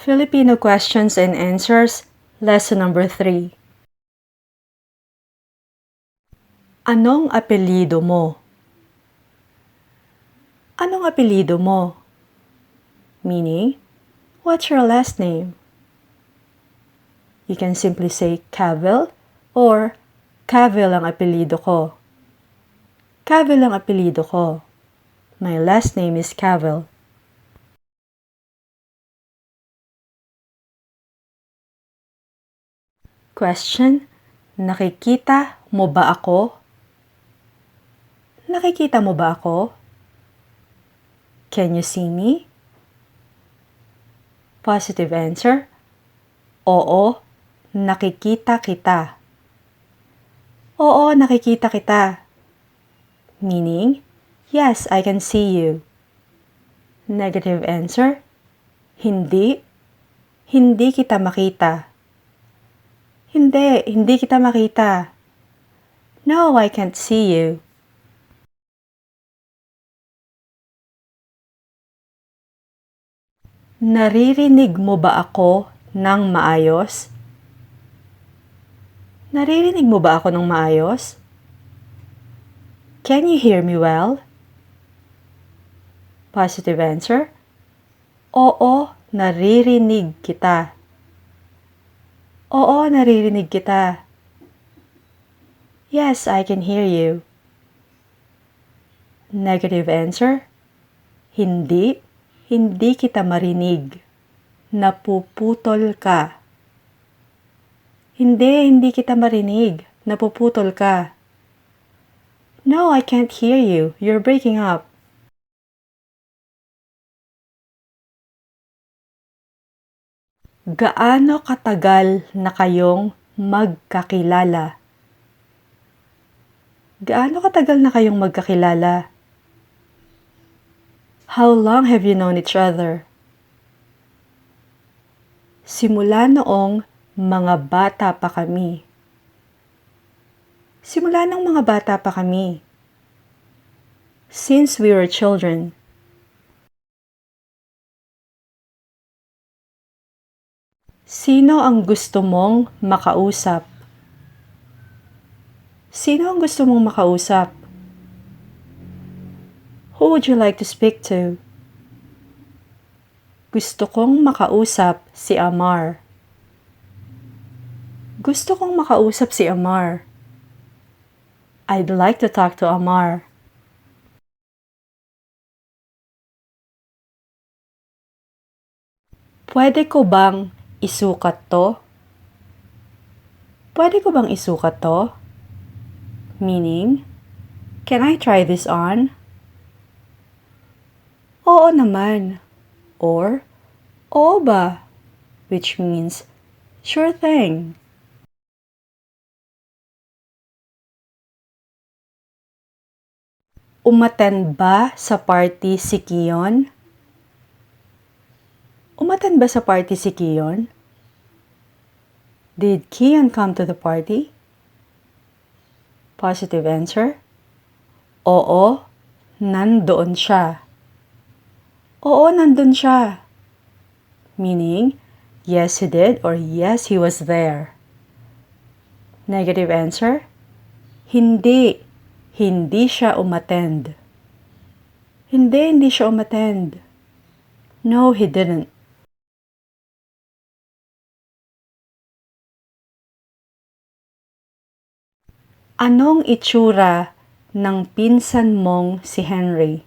Filipino Questions and Answers, Lesson number 3. Anong apelyido mo? Anong apelyido mo? Meaning, what's your last name? You can simply say Cavill or Cavill ang apelyido ko. Cavill ang apelyido ko. My last name is Cavill. Question, nakikita mo ba ako? Nakikita mo ba ako? Can you see me? Positive answer, oo, nakikita kita. Oo, nakikita kita. Meaning, yes, I can see you. Negative answer, hindi, hindi kita makita. Hindi kita makita. No, I can't see you. Naririnig mo ba ako ng maayos? Naririnig mo ba ako ng maayos? Can you hear me well? Positive answer, oo, naririnig kita. Oo, naririnig kita. Yes, I can hear you. Negative answer, hindi, hindi kita marinig. Napuputol ka. Hindi kita marinig. Napuputol ka. No, I can't hear you. You're breaking up. Gaano katagal na kayong magkakilala? Gaano katagal na kayong magkakilala? How long have you known each other? Simula noong mga bata pa kami. Simula noong mga bata pa kami. Since we were children. Sino ang gusto mong makausap? Sino ang gusto mong makausap? Who would you like to speak to? Gusto kong makausap si Amar. Gusto kong makausap si Amar. I'd like to talk to Amar. Pwede ko bang isukat to? Pwede ko bang isukat to? Meaning, can I try this on? Oo naman. Or, oo ba? Which means, sure thing. Umattend ba sa party si Kiyon? Umattend ba sa party si Kiyon? Did Kiyon come to the party? Positive answer, oo, nandoon siya. Oo, nandun siya. Meaning, yes he did or yes he was there. Negative answer, hindi. Hindi siya umattend. Hindi siya umattend. No, he didn't. Anong itsura ng pinsan mong si Henry?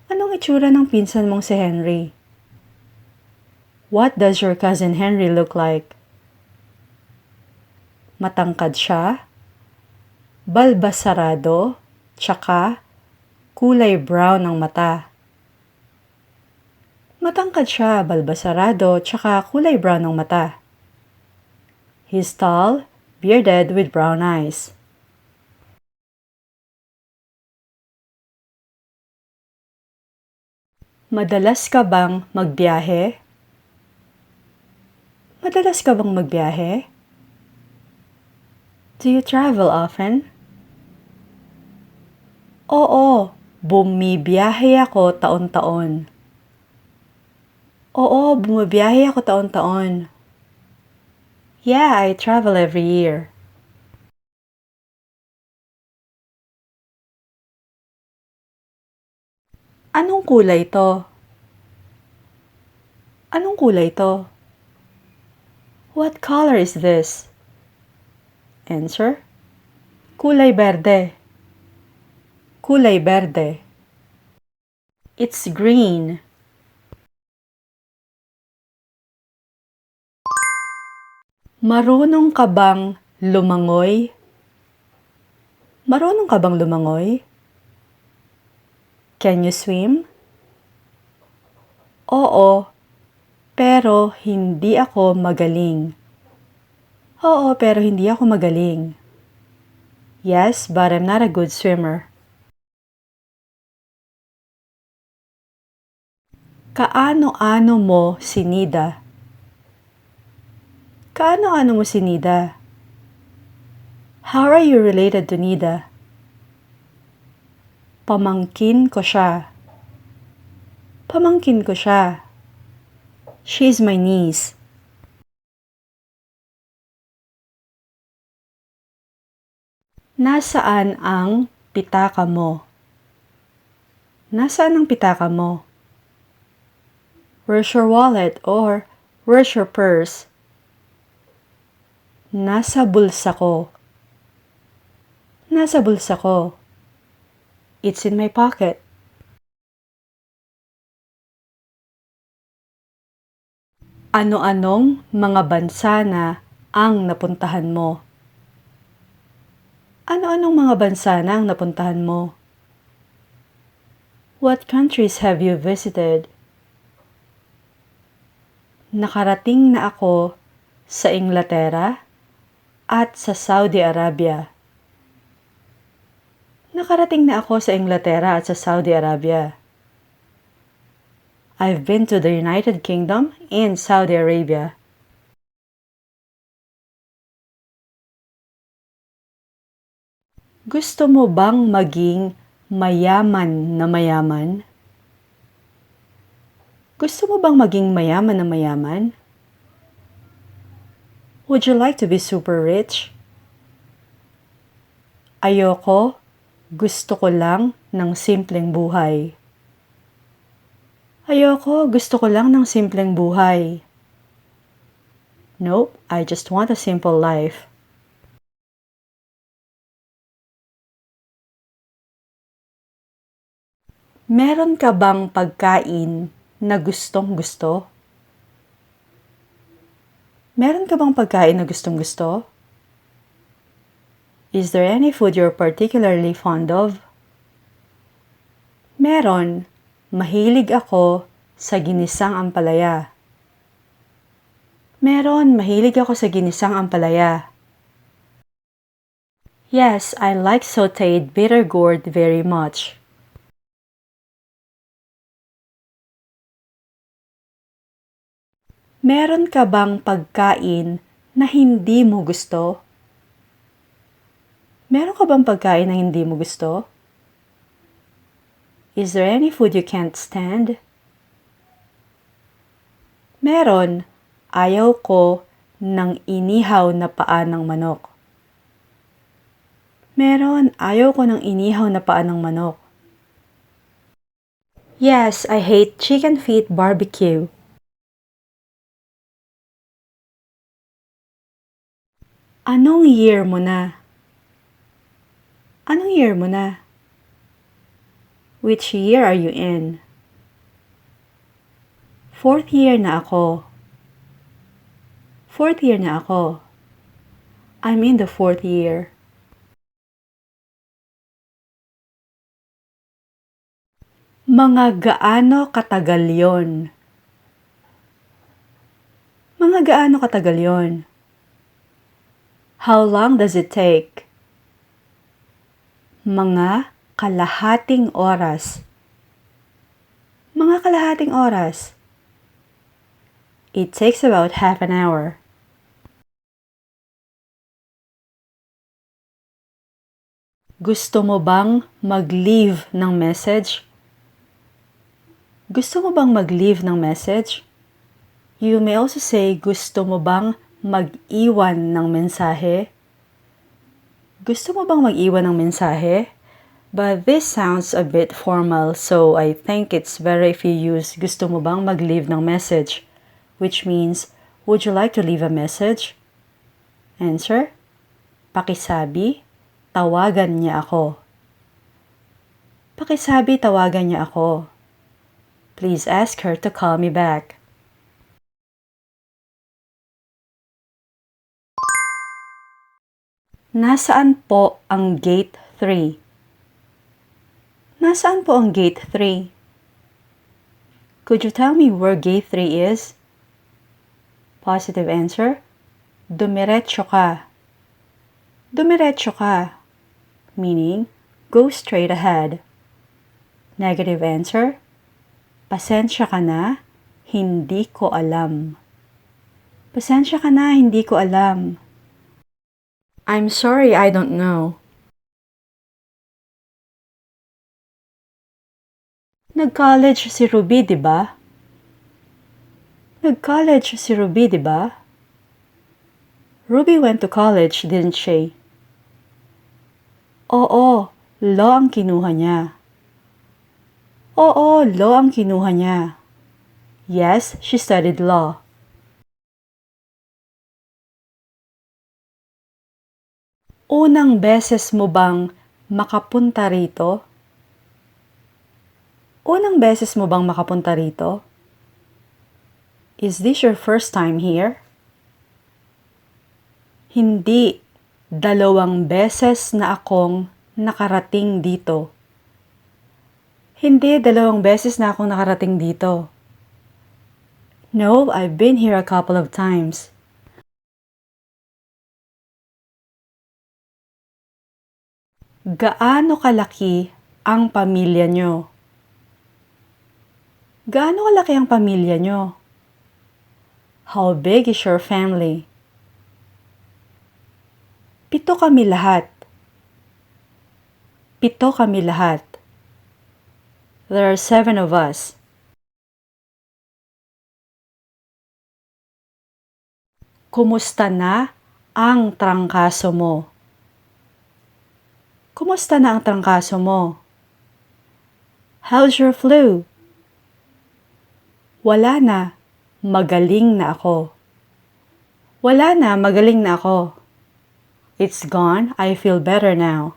Anong itsura ng pinsan mong si Henry? What does your cousin Henry look like? Matangkad siya, balbasarado, tsaka kulay brown ang mata. Matangkad siya, balbasarado, tsaka kulay brown ang mata. He's tall, bearded with brown eyes. Madalas ka bang magbiyahe? Madalas ka bang magbiyahe? Do you travel often? Oo, bumibiyahe ako taon-taon. Oo, bumabiyahe ako taon-taon. Yeah, I travel every year. Anong kulay to? Anong kulay to? What color is this? Answer. Kulay berde. Kulay berde. It's green. Marunong ka bang lumangoy? Marunong ka bang lumangoy? Can you swim? Oo, pero hindi ako magaling. Oo, pero hindi ako magaling. Yes, but I'm not a good swimmer. Kaano-ano mo si Nida? Kaano-ano mo si Nida? How are you related to Nida? Pamangkin ko siya. Pamangkin ko siya. She's my niece. Nasaan ang pitaka mo? Nasaan ang pitaka mo? Where's your wallet or where's your purse? Nasa bulsa ko. Nasa bulsa ko. It's in my pocket. Ano-anong mga bansa na ang napuntahan mo? Ano-anong mga bansa na ang napuntahan mo? What countries have you visited? Nakarating na ako sa Inglaterra at sa Saudi Arabia. Nakarating na ako sa Inglaterra at sa Saudi Arabia. I've been to the United Kingdom and Saudi Arabia. Gusto mo bang maging mayaman na mayaman? Gusto mo bang maging mayaman na mayaman? Would you like to be super rich? Ayoko, gusto ko lang ng simpleng buhay. Ayoko, gusto ko lang ng simpleng buhay. Nope, I just want a simple life. Meron ka bang pagkain na gustong gusto? Meron ka bang pagkain na gustong gusto? Is there any food you're particularly fond of? Meron. Mahilig ako sa ginisang ampalaya. Meron. Mahilig ako sa ginisang ampalaya. Yes, I like sautéed bitter gourd very much. Meron ka bang pagkain na hindi mo gusto? Meron ka bang pagkain na hindi mo gusto? Is there any food you can't stand? Meron. Ayaw ko ng inihaw na paa ng manok. Meron. Ayaw ko ng inihaw na paa ng manok. Yes, I hate chicken feet barbecue. Anong year mo na? Anong year mo na? Which year are you in? Fourth year na ako. Fourth year na ako. I'm in the fourth year. Mga gaano katagal yon? Mga gaano katagal yon? How long does it take? Mga kalahating oras. Mga kalahating oras. It takes about half an hour. Gusto mo bang mag-leave ng message? Gusto mo bang mag-leave ng message? You may also say, gusto mo bang mag-iwan ng mensahe? Gusto mo bang mag-iwan ng mensahe? But this sounds a bit formal, so I think it's better if you use gusto mo bang mag-leave ng message, which means, would you like to leave a message? Answer? Pakisabi, tawagan niya ako. Pakisabi, tawagan niya ako. Please ask her to call me back. Nasaan po ang gate 3? Nasaan po ang gate 3? Could you tell me where gate 3 is? Positive answer. Dumiretso ka. Dumiretso ka. Meaning, go straight ahead. Negative answer. Pasensya ka na, hindi ko alam. Pasensya ka na, hindi ko alam. I'm sorry, I don't know. Nag-college si Ruby, di ba? Nag-college si Ruby, di ba? Ruby went to college, didn't she? Oo, law ang kinuha niya. Oo, law ang kinuha niya. Yes, she studied law. Unang beses mo bang makapunta rito? Unang beses mo bang makapunta rito? Is this your first time here? Hindi. 2 beses na akong nakarating dito. Hindi, 2 beses na akong nakarating dito. No, I've been here a couple of times. Gaano kalaki ang pamilya nyo? Gaano kalaki ang pamilya nyo? How big is your family? 7 kami lahat. 7 kami lahat. There are 7 of us. Kumusta na ang trangkaso mo? Kumusta na ang trangkaso mo? How's your flu? Wala na. Magaling na ako. Wala na. Magaling na ako. It's gone. I feel better now.